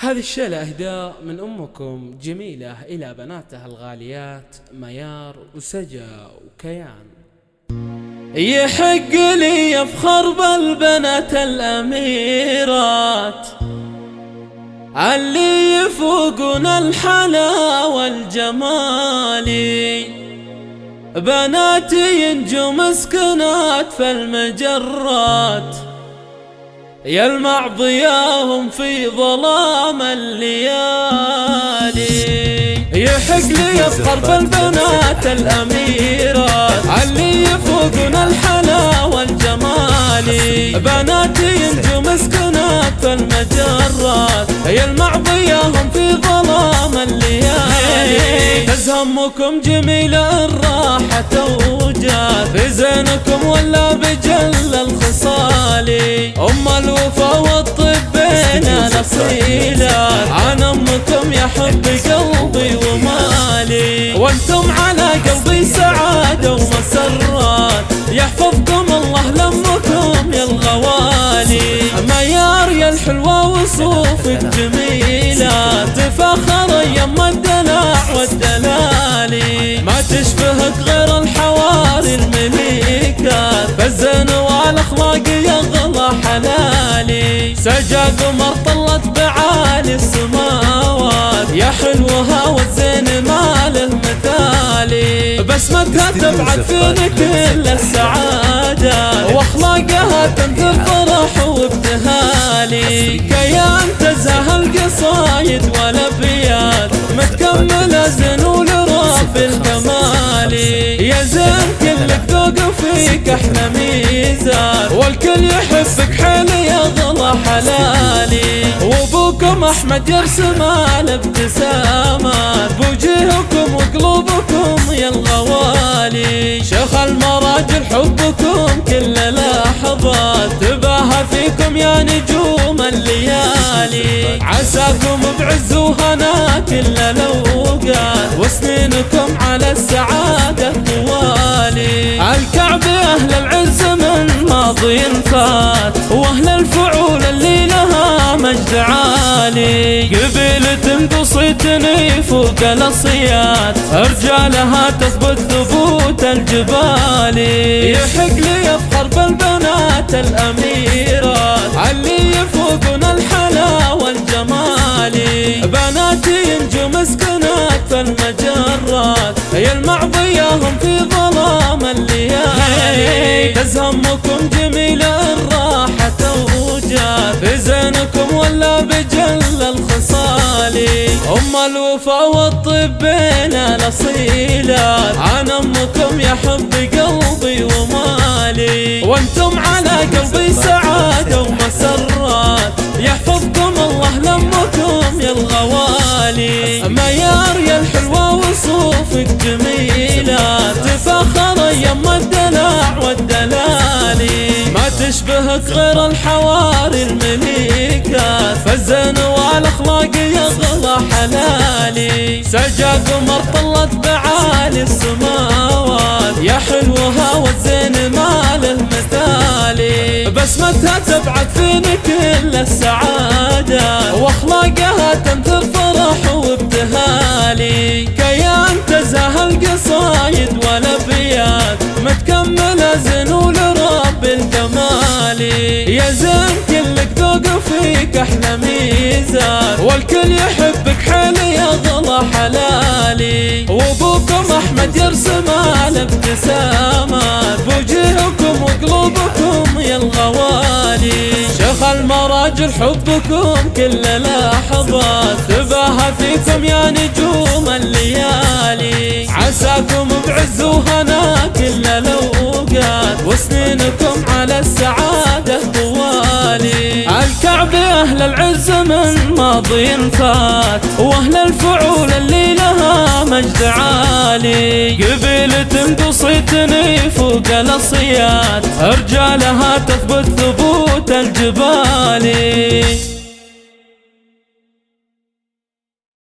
هذه الشيلة إهداء من أمكم جميلة إلى بناتها الغاليات ميار وسجا وكيان. يحق لي يفخر بالبنات الأميرات اللي يفوقون الحلا والجمال، بناتي ينجو مسكنات في المجرات يلمع ضياهم في ظلام الليالي. يحق لي يفخر بالبنات الأميرات اللي يفوقون الحلا والجمال، بناتي ينجو مسكنات في المجرات يلمع ضياهم في ظلام الليالي. تزهمكم جميلة الراحة توجات في زينكم ولا بجل الخصال، أم الوفا والطب بين الأصيلات عن أمكم يا حب قلبي ومالي. وانتم على قلبي سعادة ومسرات يحفظكم الله لأمكم يا الغوالي. ميار يا الحلوة وصوفك جميلة تفاخر يم الدلع والدلالي، ما تشبهك غير الحواري المليكات بالزين والأخلاق يغلى حلالي. سجا قمر طلت بعالي السماوات يا حلوها والزين ما له مثالي، بسمتها تبعث فيني كل السعادة واخلاقها تنثر فرح وابتهالي. كيان تزهى القصايد والابيات متكملة زين ولرب الكمال، يا زين كلك ذوق فيك احلى ميزان والكل يحبك حيل يغلى حلالي. وابوكم احمد يرسم الابتسامات بوجيهكم وقلوبكم يا الغوالي. شيخ المراجل حبكم كل لحظات تباهى فيكم يا نجوم الليالي، عساكم بعز وهنا كل الاوقات وسنينكم على السعادة طوالي. الكعبة اهل العز من ماضي فات واهل الفعول اللي لها مجد عالي، قبيلة قصيتني فوق الاصياد رجالها تثبت ثبوت الجبال. يحق لي يفخر بالبنات الاميرات اللي يفوقون الحلا والجمال، بناتي ينجو مسكنات في المجرات يلمع ضياهم في ظلام الليالي. تزهمكم جميلة الراحة توجات في زينكم ولا بجل الخصال، أم الوفا والطب بين الأصيلات عن أمكم يا حب قلبي ومالي. وانتم على قلبي سعادة ومسرات يحفظكم الله لأمكم يا الغوالي. ميار يا الحلوة وصوفك جميلة تفاخر يم الدلع والدلالي، ما تشبهك غير الحواري المليكات فالزين والأخلاق يغلى حلالي. سجا قمر طلت بعالي السماوات يا حلوها والزين ما له مثالي، بسمتها تبعث فيني كل السعادة واخلاقها تنثر فرح وابتهالي. كيان تزهى القصايد والابيات متكملة زين ولرب الكمال، يا زين كلك ذوق فيك احلى ميزان والكل يحبك حيل يغلى حلالي. وابوكم احمد يرسم الابتسامات بوجيهكم وقلوبكم يا الغوالي. شيخ المراجل حبكم كل لحظات تباهى فيكم يا نجوم الليالي، عساكم بعز وهنا كل الاوقات وسنينكم على السعادة طوالي. الكعبة اهل العز من ماضي فات واهل الفعول اللي لها مجد عالي، قبيلة قصيتني فوق الاصياد رجالها تثبت ثبوت الجبال.